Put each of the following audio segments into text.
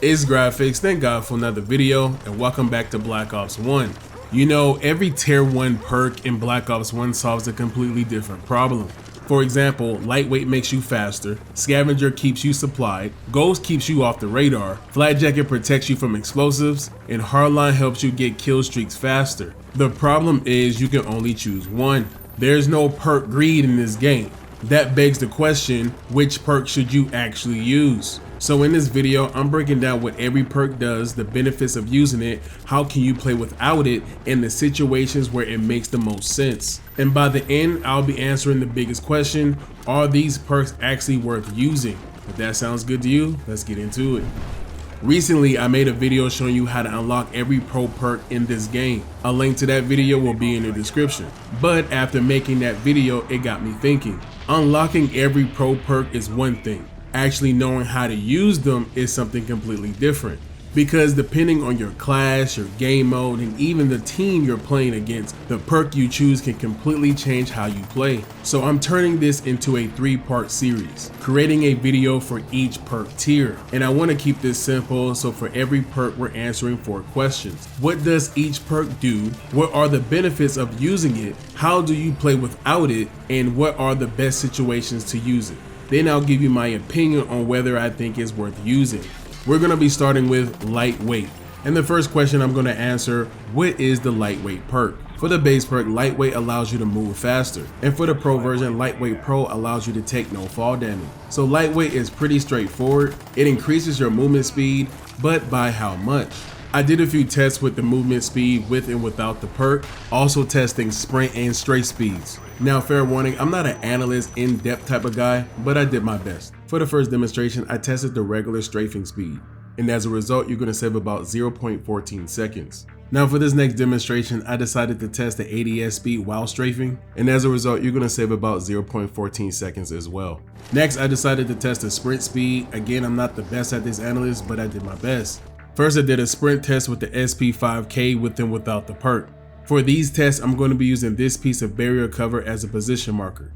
It's Graphics, thank God for another video, and welcome back to Black Ops 1. You know, every tier 1 perk in Black Ops 1 solves a completely different problem. For example, Lightweight makes you faster, Scavenger keeps you supplied, Ghost keeps you off the radar, Flak Jacket protects you from explosives, and Hardline helps you get kill streaks faster. The problem is you can only choose one. There's no perk greed in this game. That begs the question, which perk should you actually use? So in this video, I'm breaking down what every perk does, the benefits of using it, how can you play without it, and the situations where it makes the most sense. And by the end, I'll be answering the biggest question, are these perks actually worth using? If that sounds good to you, let's get into it. Recently, I made a video showing you how to unlock every pro perk in this game. A link to that video will be in the description. But after making that video, it got me thinking. Unlocking every pro perk is one thing. Actually knowing how to use them is something completely different. Because depending on your class, your game mode, and even the team you're playing against, the perk you choose can completely change how you play. So I'm turning this into a 3-part series, creating a video for each perk tier. And I want to keep this simple, so for every perk we're answering 4 questions. What does each perk do? What are the benefits of using it? How do you play without it? And what are the best situations to use it? Then I'll give you my opinion on whether I think it's worth using. We're going to be starting with Lightweight. And the first question I'm going to answer, what is the Lightweight perk? For the base perk, Lightweight allows you to move faster. And for the pro version, Lightweight Pro allows you to take no fall damage. So Lightweight is pretty straightforward. It increases your movement speed, but by how much? I did a few tests with the movement speed with and without the perk, also testing sprint and straight speeds. Now fair warning, I'm not an analyst in-depth type of guy, but I did my best. For the first demonstration, I tested the regular strafing speed, and as a result, you're going to save about 0.14 seconds. Now for this next demonstration, I decided to test the ADS speed while strafing, and as a result, you're going to save about 0.14 seconds as well. Next, I decided to test the sprint speed. Again, I'm not the best at this analyst, but I did my best. First, I did a sprint test with the SP5K with and without the perk. For these tests, I'm going to be using this piece of barrier cover as a position marker.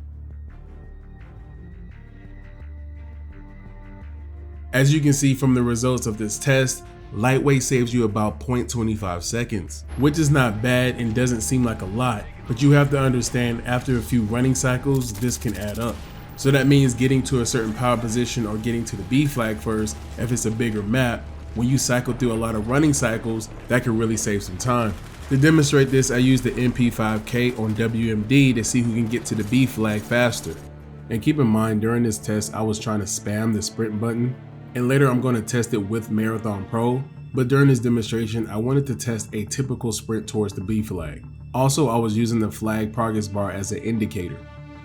As you can see from the results of this test, Lightweight saves you about 0.25 seconds, which is not bad and doesn't seem like a lot, but you have to understand after a few running cycles, this can add up. So that means getting to a certain power position or getting to the B flag first if it's a bigger map. When you cycle through a lot of running cycles, that can really save some time. To demonstrate this, I used the MP5K on WMD to see who can get to the B flag faster. And keep in mind, during this test, I was trying to spam the sprint button, and later I'm going to test it with Marathon Pro, but during this demonstration, I wanted to test a typical sprint towards the B flag. Also, I was using the flag progress bar as an indicator.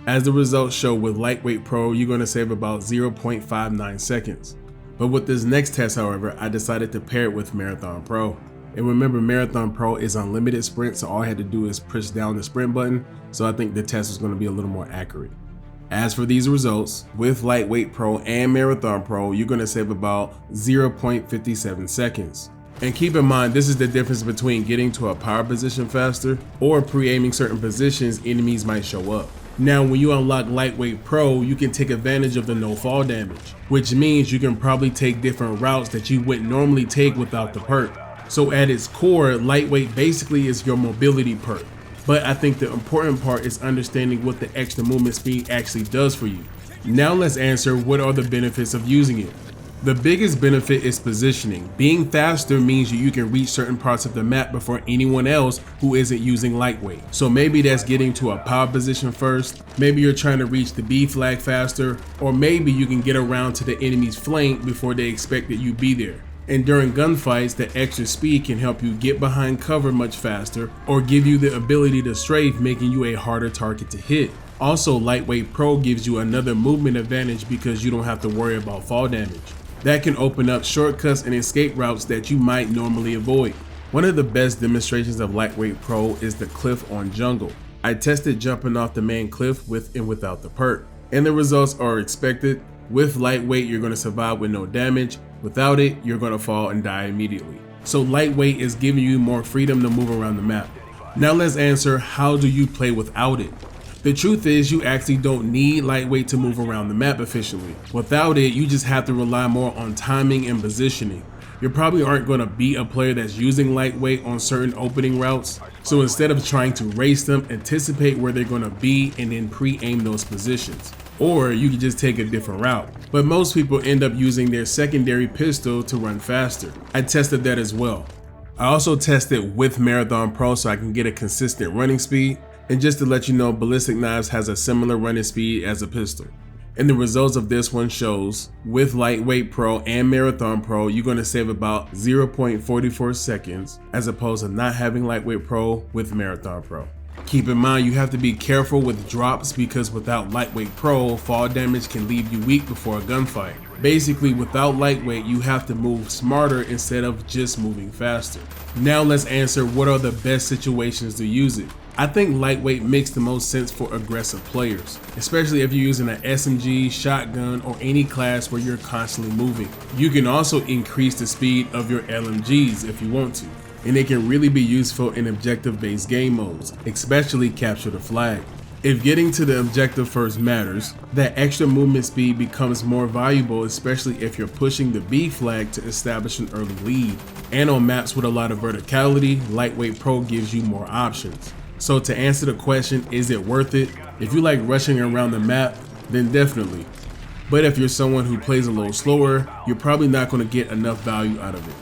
As the results show, with Lightweight Pro, you're going to save about 0.59 seconds. But with this next test, however, I decided to pair it with Marathon Pro. And remember, Marathon Pro is unlimited sprint, so all I had to do is push down the sprint button, so I think the test was going to be a little more accurate. As for these results, with Lightweight Pro and Marathon Pro, you're going to save about 0.57 seconds. And keep in mind, this is the difference between getting to a power position faster or pre-aiming certain positions enemies might show up. Now, when you unlock Lightweight Pro, you can take advantage of the no fall damage, which means you can probably take different routes that you wouldn't normally take without the perk. So at its core, Lightweight basically is your mobility perk. But I think the important part is understanding what the extra movement speed actually does for you. Now let's answer, what are the benefits of using it? The biggest benefit is positioning. Being faster means you can reach certain parts of the map before anyone else who isn't using Lightweight. So maybe that's getting to a power position first, maybe you're trying to reach the B flag faster, or maybe you can get around to the enemy's flank before they expect that you be there. And during gunfights, the extra speed can help you get behind cover much faster or give you the ability to strafe, making you a harder target to hit. Also, Lightweight Pro gives you another movement advantage because you don't have to worry about fall damage. That can open up shortcuts and escape routes that you might normally avoid. One of the best demonstrations of Lightweight Pro is the cliff on jungle. I tested jumping off the main cliff with and without the perk, and the results are expected. With Lightweight, you're going to survive with no damage. Without it, you're going to fall and die immediately. So Lightweight is giving you more freedom to move around the map. Now let's answer, how do you play without it? The truth is, you actually don't need lightweight to move around the map efficiently. Without it, you just have to rely more on timing and positioning. You probably aren't going to beat a player that's using lightweight on certain opening routes, so instead of trying to race them, anticipate where they're going to be and then pre-aim those positions. Or you can just take a different route. But most people end up using their secondary pistol to run faster. I tested that as well. I also tested with Marathon Pro so I can get a consistent running speed. And just to let you know, ballistic knives has a similar running speed as a pistol. And the results of this one shows with Lightweight Pro and Marathon Pro, you're going to save about 0.44 seconds as opposed to not having Lightweight Pro with Marathon Pro. Keep in mind, you have to be careful with drops because without Lightweight Pro, fall damage can leave you weak before a gunfight. Basically, without Lightweight, you have to move smarter instead of just moving faster. Now let's answer what are the best situations to use it. I think lightweight makes the most sense for aggressive players, especially if you're using an SMG, shotgun, or any class where you're constantly moving. You can also increase the speed of your LMGs if you want to, and it can really be useful in objective-based game modes, especially capture the flag. If getting to the objective first matters, that extra movement speed becomes more valuable, especially if you're pushing the B flag to establish an early lead. And on maps with a lot of verticality, Lightweight Pro gives you more options. So to answer the question, is it worth it? If you like rushing around the map, then definitely. But if you're someone who plays a little slower, you're probably not going to get enough value out of it.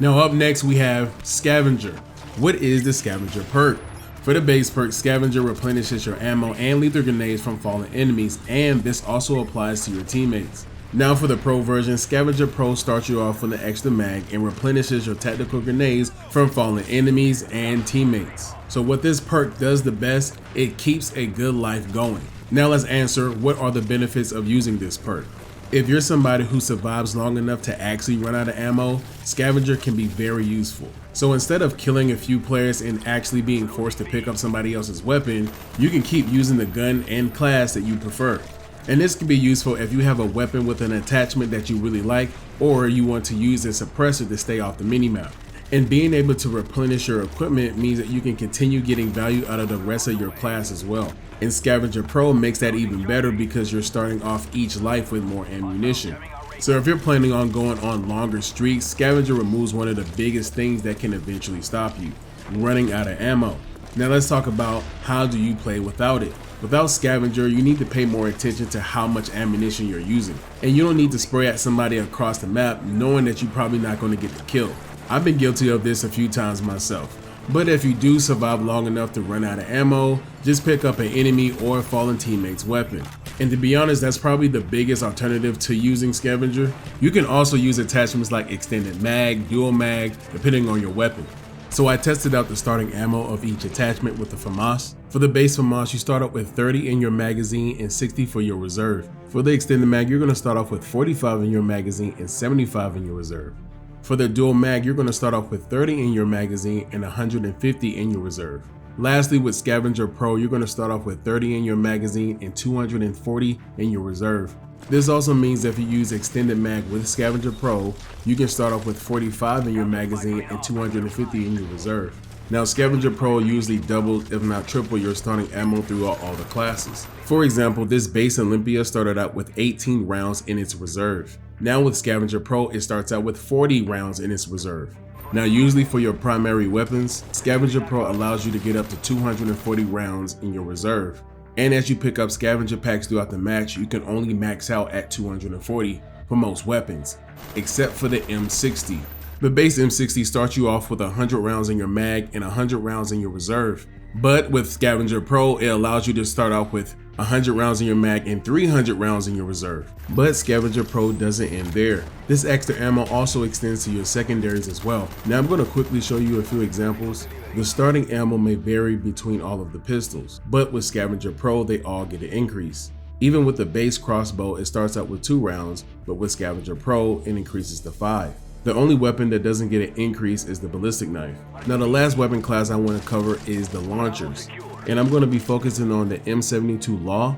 Now up next we have Scavenger. What is the Scavenger perk? For the base perk, Scavenger replenishes your ammo and lethal grenades from fallen enemies, and this also applies to your teammates. Now for the Pro version, Scavenger Pro starts you off with an extra mag and replenishes your tactical grenades from fallen enemies and teammates. So what this perk does the best, it keeps a good life going. Now let's answer what are the benefits of using this perk. If you're somebody who survives long enough to actually run out of ammo, Scavenger can be very useful. So instead of killing a few players and actually being forced to pick up somebody else's weapon, you can keep using the gun and class that you prefer. And this can be useful if you have a weapon with an attachment that you really like, or you want to use a suppressor to stay off the minimap. And being able to replenish your equipment means that you can continue getting value out of the rest of your class as well. And Scavenger Pro makes that even better because you're starting off each life with more ammunition. So if you're planning on going on longer streaks, Scavenger removes one of the biggest things that can eventually stop you, running out of ammo. Now let's talk about how do you play without it. Without Scavenger, you need to pay more attention to how much ammunition you're using. And you don't need to spray at somebody across the map knowing that you're probably not going to get the kill. I've been guilty of this a few times myself. But if you do survive long enough to run out of ammo, just pick up an enemy or a fallen teammate's weapon. And to be honest, that's probably the biggest alternative to using Scavenger. You can also use attachments like extended mag, dual mag, depending on your weapon. So I tested out the starting ammo of each attachment with the FAMAS. For the base FAMAS, you start out with 30 in your magazine and 60 for your reserve. For the extended mag, you're going to start off with 45 in your magazine and 75 in your reserve. For the dual mag, you're going to start off with 30 in your magazine and 150 in your reserve. Lastly, with Scavenger Pro, you're going to start off with 30 in your magazine and 240 in your reserve. This also means that if you use extended mag with Scavenger Pro, you can start off with 45 in your magazine and 250 in your reserve. Now Scavenger Pro usually doubles if not triple your starting ammo throughout all the classes. For example, this base Olympia started out with 18 rounds in its reserve. Now with Scavenger Pro, it starts out with 40 rounds in its reserve. Now usually for your primary weapons, Scavenger Pro allows you to get up to 240 rounds in your reserve. And as you pick up scavenger packs throughout the match, you can only max out at 240 for most weapons, except for the M60. The base M60 starts you off with 100 rounds in your mag and 100 rounds in your reserve. But with Scavenger Pro, it allows you to start off with 100 rounds in your mag and 300 rounds in your reserve. But Scavenger Pro doesn't end there. This extra ammo also extends to your secondaries as well. Now I'm going to quickly show you a few examples. The starting ammo may vary between all of the pistols, but with Scavenger Pro, they all get an increase. Even with the base crossbow, it starts out with 2 rounds, but with Scavenger Pro, it increases to 5. The only weapon that doesn't get an increase is the ballistic knife. Now the last weapon class I want to cover is the launchers, and I'm going to be focusing on the M72 Law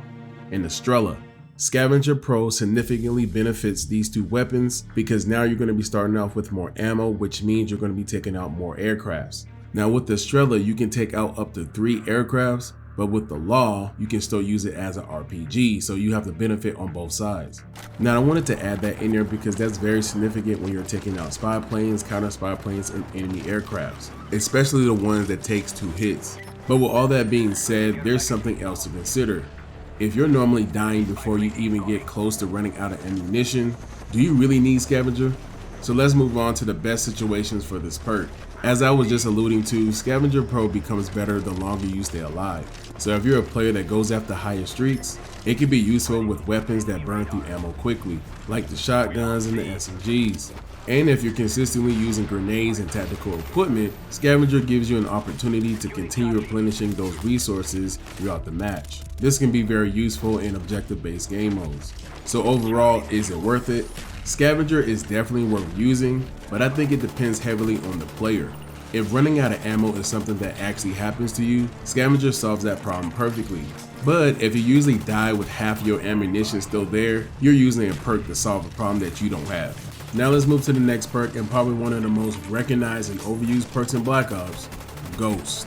and the Strela. Scavenger Pro significantly benefits these two weapons because now you're going to be starting off with more ammo, which means you're going to be taking out more aircrafts. Now with the Strela, you can take out up to 3 aircrafts, but with the law, you can still use it as an RPG, so you have the benefit on both sides. Now I wanted to add that in there because that's very significant when you're taking out spy planes, counter spy planes, and enemy aircrafts, especially the ones that takes 2 hits. But with all that being said, there's something else to consider. If you're normally dying before you even get close to running out of ammunition, do you really need Scavenger? So let's move on to the best situations for this perk. As I was just alluding to, Scavenger Pro becomes better the longer you stay alive. So if you're a player that goes after higher streaks, it can be useful with weapons that burn through ammo quickly, like the shotguns and the SMGs. And if you're consistently using grenades and tactical equipment, Scavenger gives you an opportunity to continue replenishing those resources throughout the match. This can be very useful in objective-based game modes. So overall, is it worth it? Scavenger is definitely worth using, but I think it depends heavily on the player. If running out of ammo is something that actually happens to you, Scavenger solves that problem perfectly. But if you usually die with half your ammunition still there, you're using a perk to solve a problem that you don't have. Now let's move to the next perk, and probably one of the most recognized and overused perks in Black Ops, Ghost.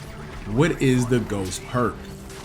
What is the Ghost perk?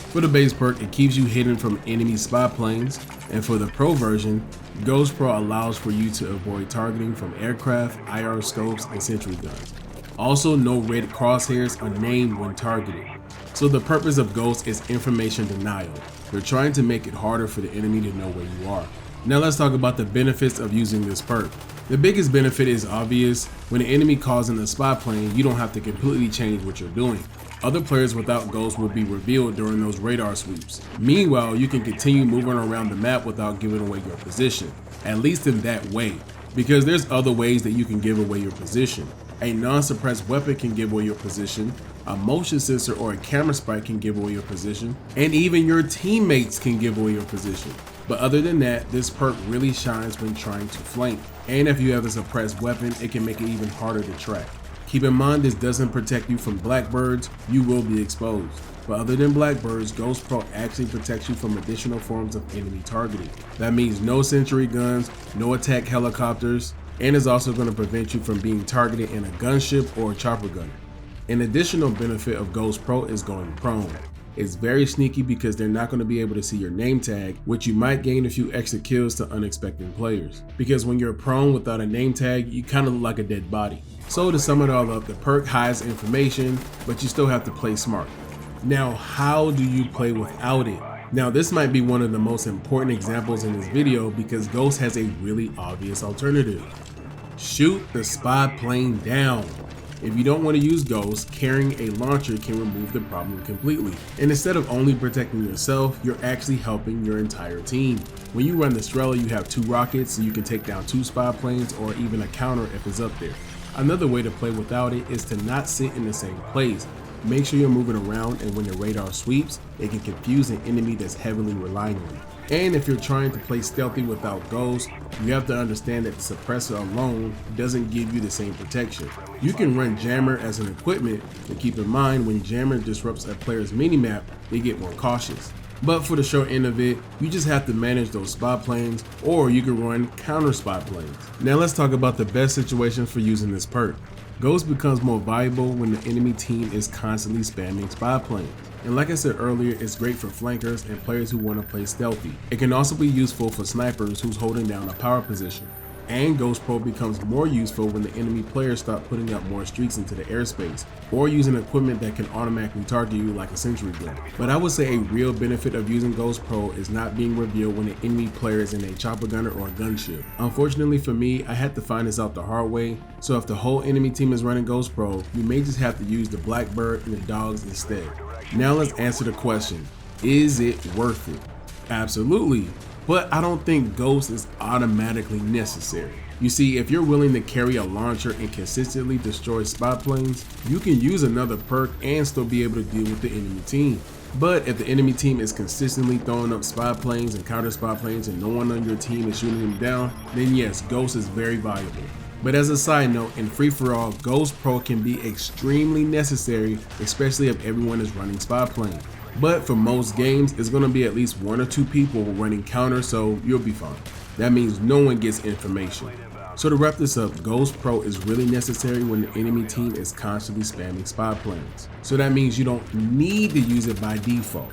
For the base perk, it keeps you hidden from enemy spy planes, and for the pro version, Ghost Pro allows for you to avoid targeting from aircraft, IR scopes, and sentry guns. Also, no red crosshairs are named when targeted. So the purpose of Ghost is information denial. We're trying to make it harder for the enemy to know where you are. Now let's talk about the benefits of using this perk. The biggest benefit is obvious. When an enemy calls in a spy plane, you don't have to completely change what you're doing. Other players without Ghost will be revealed during those radar sweeps. Meanwhile, you can continue moving around the map without giving away your position, at least in that way, because there's other ways that you can give away your position. A non-suppressed weapon can give away your position, a motion sensor or a camera spike can give away your position, and even your teammates can give away your position. But other than that, this perk really shines when trying to flank. And if you have a suppressed weapon, it can make it even harder to track. Keep in mind, this doesn't protect you from blackbirds, you will be exposed. But other than blackbirds, Ghost Pro actually protects you from additional forms of enemy targeting. That means no sentry guns, no attack helicopters, and is also going to prevent you from being targeted in a gunship or a chopper gunner. An additional benefit of Ghost Pro is going prone. It's very sneaky because they're not going to be able to see your name tag, which you might gain a few extra kills to unexpected players. Because when you're prone without a name tag, you kind of look like a dead body. So to sum it all up, the perk hides information, but you still have to play smart. Now, how do you play without it? Now, this might be one of the most important examples in this video because Ghost has a really obvious alternative. Shoot the spy plane down. If you don't want to use Ghost, carrying a launcher can remove the problem completely. And instead of only protecting yourself, you're actually helping your entire team. When you run the Strela, you have 2 rockets, so you can take down 2 spy planes or even a counter if it's up there. Another way to play without it is to not sit in the same place. Make sure you're moving around, and when the radar sweeps, it can confuse an enemy that's heavily relying on you. And if you're trying to play stealthy without Ghost, you have to understand that the suppressor alone doesn't give you the same protection. You can run Jammer as an equipment, but keep in mind when Jammer disrupts a player's minimap, they get more cautious. But for the short end of it, you just have to manage those spy planes, or you can run counter spy planes. Now let's talk about the best situations for using this perk. Ghost becomes more valuable when the enemy team is constantly spamming spy planes. And like I said earlier, it's great for flankers and players who want to play stealthy. It can also be useful for snipers who's holding down a power position. And Ghost Pro becomes more useful when the enemy players start putting up more streaks into the airspace, or using equipment that can automatically target you like a sentry gun. But I would say a real benefit of using Ghost Pro is not being revealed when the enemy player is in a chopper gunner or a gunship. Unfortunately for me, I had to find this out the hard way, so if the whole enemy team is running Ghost Pro, you may just have to use the Blackbird and the dogs instead. Now let's answer the question, is it worth it? Absolutely. But I don't think Ghost is automatically necessary. You see, if you're willing to carry a launcher and consistently destroy spy planes, you can use another perk and still be able to deal with the enemy team. But if the enemy team is consistently throwing up spy planes and counter spy planes and no one on your team is shooting them down, then yes, Ghost is very valuable. But as a side note, in free-for-all, Ghost Pro can be extremely necessary, especially if everyone is running spy planes. But for most games, it's going to be at least 1 or 2 people running counter, so you'll be fine. That means no one gets information. So to wrap this up, Ghost Pro is really necessary when the enemy team is constantly spamming spy planes. So that means you don't need to use it by default.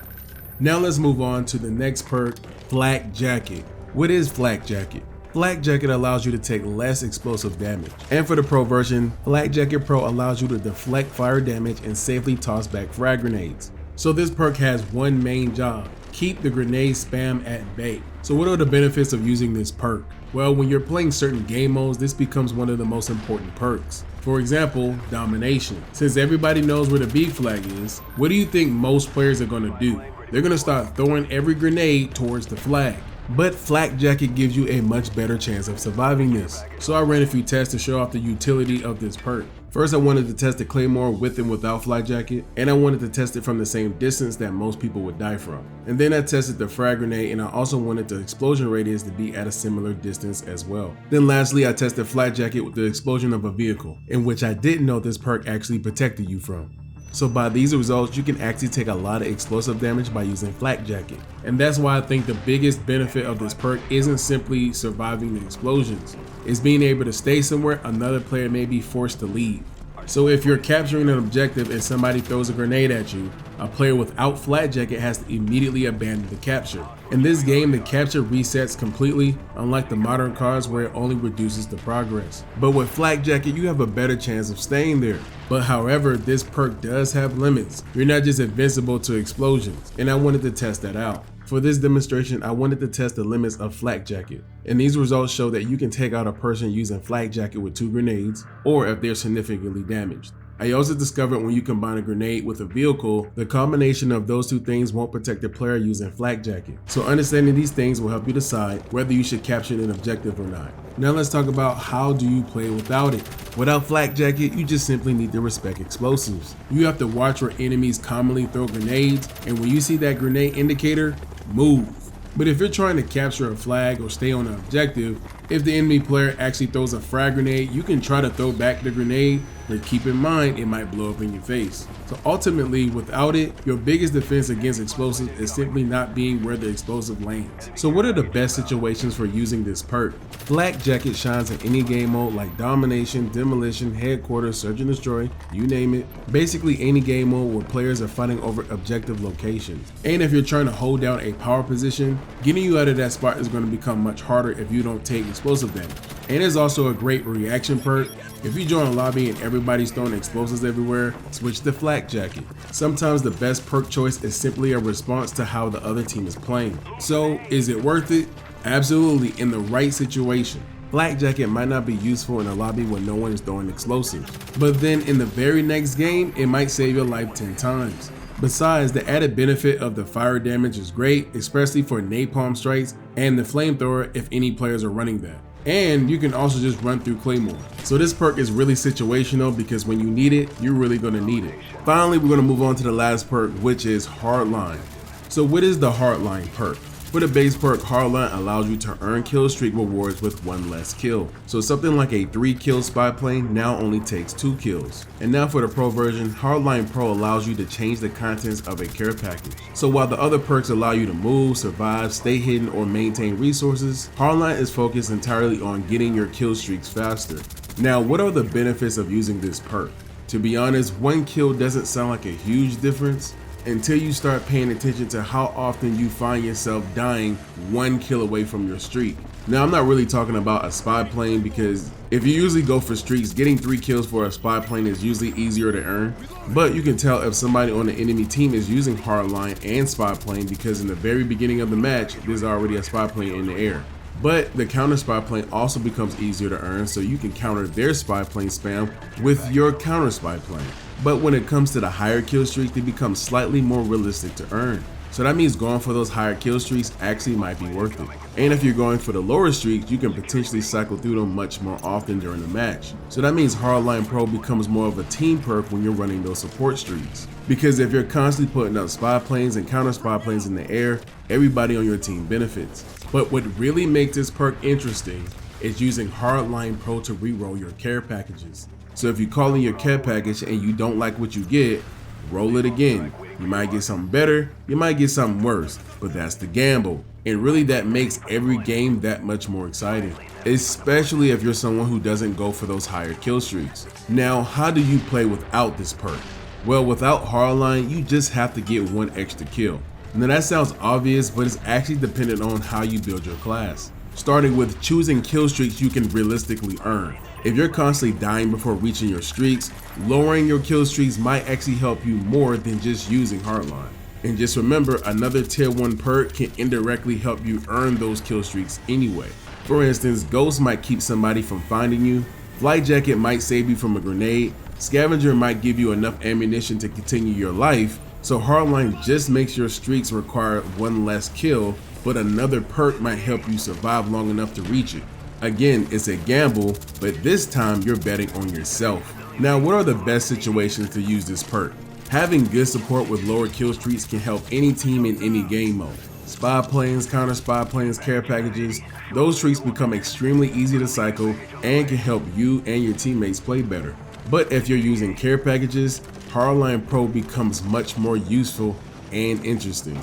Now let's move on to the next perk, Flak Jacket. What is Flak Jacket? Flak Jacket allows you to take less explosive damage. And for the pro version, Flak Jacket Pro allows you to deflect fire damage and safely toss back frag grenades. So this perk has one main job: keep the grenade spam at bay. So what are the benefits of using this perk? Well, when you're playing certain game modes, this becomes one of the most important perks. For example, domination. Since everybody knows where the B flag is, what do you think most players are going to do? They're going to start throwing every grenade towards the flag. But Flak Jacket gives you a much better chance of surviving this. So I ran a few tests to show off the utility of this perk. First, I wanted to test the Claymore with and without Flak Jacket, and I wanted to test it from the same distance that most people would die from. And then I tested the frag grenade, and I also wanted the explosion radius to be at a similar distance as well. Then lastly, I tested Flak Jacket with the explosion of a vehicle, in which I didn't know this perk actually protected you from. So by these results, you can actually take a lot of explosive damage by using Flak Jacket. And that's why I think the biggest benefit of this perk isn't simply surviving the explosions. It's being able to stay somewhere another player may be forced to leave. So if you're capturing an objective and somebody throws a grenade at you, a player without Flak Jacket has to immediately abandon the capture. In this game, the capture resets completely, unlike the modern cards where it only reduces the progress. But with Flak Jacket, you have a better chance of staying there. But however, this perk does have limits. You're not just invincible to explosions, and I wanted to test that out. For this demonstration, I wanted to test the limits of Flak Jacket, and these results show that you can take out a person using Flak Jacket with 2 grenades, or if they're significantly damaged. I also discovered when you combine a grenade with a vehicle, the combination of those 2 things won't protect the player using Flak Jacket. So understanding these things will help you decide whether you should capture an objective or not. Now let's talk about how do you play without it. Without Flak Jacket, you just simply need to respect explosives. You have to watch where enemies commonly throw grenades, and when you see that grenade indicator, move. But if you're trying to capture a flag or stay on an objective, if the enemy player actually throws a frag grenade, you can try to throw back the grenade, but keep in mind it might blow up in your face. So ultimately, without it, your biggest defense against explosives is simply not being where the explosive lands. So what are the best situations for using this perk? Flak Jacket shines in any game mode like domination, demolition, headquarters, search and destroy, you name it. Basically any game mode where players are fighting over objective locations. And if you're trying to hold down a power position, getting you out of that spot is going to become much harder if you don't take explosive damage. And it's also a great reaction perk. If you join a lobby and everybody's throwing explosives everywhere, switch to Flak Jacket. Sometimes the best perk choice is simply a response to how the other team is playing. So is it worth it? Absolutely, in the right situation. Flak Jacket might not be useful in a lobby when no one is throwing explosives, but then in the very next game, it might save your life 10 times. Besides, the added benefit of the fire damage is great, especially for napalm strikes and the flamethrower if any players are running that. And you can also just run through Claymore. So this perk is really situational because when you need it, you're really gonna need it. Finally, we're gonna move on to the last perk, which is Hardline. So what is the Hardline perk? For the base perk, Hardline allows you to earn kill streak rewards with 1 less kill. So something like a 3 kill spy plane now only takes 2 kills. And now for the pro version, Hardline Pro allows you to change the contents of a care package. So while the other perks allow you to move, survive, stay hidden, or maintain resources, Hardline is focused entirely on getting your kill streaks faster. Now, what are the benefits of using this perk? To be honest, 1 kill doesn't sound like a huge difference until you start paying attention to how often you find yourself dying 1 kill away from your streak. Now, I'm not really talking about a spy plane because if you usually go for streaks, getting 3 kills for a spy plane is usually easier to earn. But you can tell if somebody on the enemy team is using Hardline and spy plane because in the very beginning of the match, there's already a spy plane in the air. But the counter spy plane also becomes easier to earn, so you can counter their spy plane spam with your counter spy plane. But when it comes to the higher kill streaks, they become slightly more realistic to earn. So that means going for those higher kill streaks actually might be worth it. And if you're going for the lower streaks, you can potentially cycle through them much more often during the match. So that means Hardline Pro becomes more of a team perk when you're running those support streaks. Because if you're constantly putting up spy planes and counter spy planes in the air, everybody on your team benefits. But what really makes this perk interesting is using Hardline Pro to reroll your care packages. So if you call in your care package and you don't like what you get, roll it again. You might get something better, you might get something worse, but that's the gamble. And really that makes every game that much more exciting, especially if you're someone who doesn't go for those higher kill streaks. Now, how do you play without this perk? Well, without Hardline, you just have to get one extra kill. Now that sounds obvious, but it's actually dependent on how you build your class. Starting with choosing kill streaks you can realistically earn. If you're constantly dying before reaching your streaks, lowering your kill streaks might actually help you more than just using Hardline. And just remember, another tier 1 perk can indirectly help you earn those kill streaks anyway. For instance, Ghost might keep somebody from finding you, Flak Jacket might save you from a grenade, Scavenger might give you enough ammunition to continue your life, so Hardline just makes your streaks require one less kill, but another perk might help you survive long enough to reach it. Again, it's a gamble, but this time you're betting on yourself. Now, what are the best situations to use this perk? Having good support with lower kill streaks can help any team in any game mode. Spy planes, counter spy planes, care packages, those streaks become extremely easy to cycle and can help you and your teammates play better. But if you're using care packages, Hardline Pro becomes much more useful and interesting.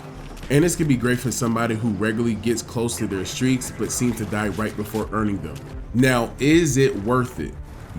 And this can be great for somebody who regularly gets close to their streaks but seems to die right before earning them. Now, is it worth it?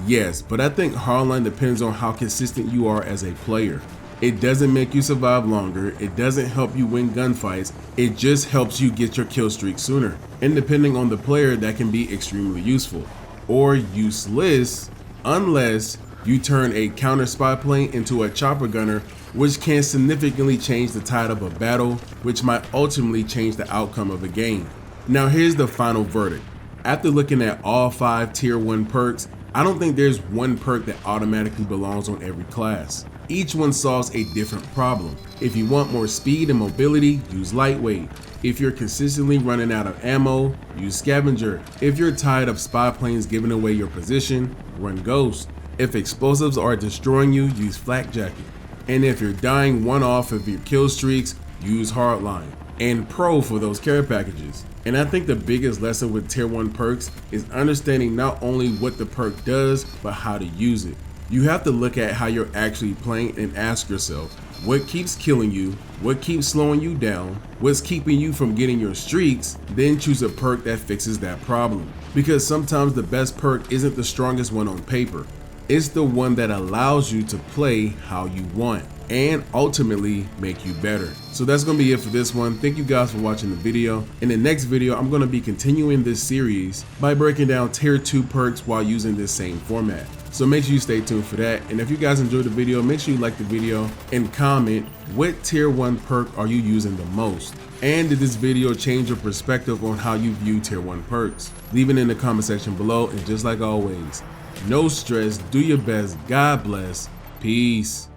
Yes, but I think Hardline depends on how consistent you are as a player. It doesn't make you survive longer, it doesn't help you win gunfights, it just helps you get your kill streak sooner. And depending on the player, that can be extremely useful. Or useless, unless you turn a counter spy plane into a chopper gunner, which can significantly change the tide of a battle, which might ultimately change the outcome of a game. Now here's the final verdict. After looking at all 5 tier 1 perks, I don't think there's one perk that automatically belongs on every class. Each one solves a different problem. If you want more speed and mobility, use lightweight. If you're consistently running out of ammo, use Scavenger. If you're tired of spy planes giving away your position, run Ghost. If explosives are destroying you, use Flak Jacket. And if you're dying one off of your kill streaks, use Hardline. And Pro for those care packages. And I think the biggest lesson with tier 1 perks is understanding not only what the perk does, but how to use it. You have to look at how you're actually playing and ask yourself, what keeps killing you, what keeps slowing you down, what's keeping you from getting your streaks, then choose a perk that fixes that problem. Because sometimes the best perk isn't the strongest one on paper. It's the one that allows you to play how you want and ultimately make you better. So that's going to be it for this one. Thank you guys for watching the video. In the next video, I'm going to be continuing this series by breaking down tier 2 perks while using this same format. So make sure you stay tuned for that. And if you guys enjoyed the video, make sure you like the video and comment what tier 1 perk are you using the most. And did this video change your perspective on how you view tier 1 perks? Leave it in the comment section below, and just like always, no stress, do your best, God bless, peace.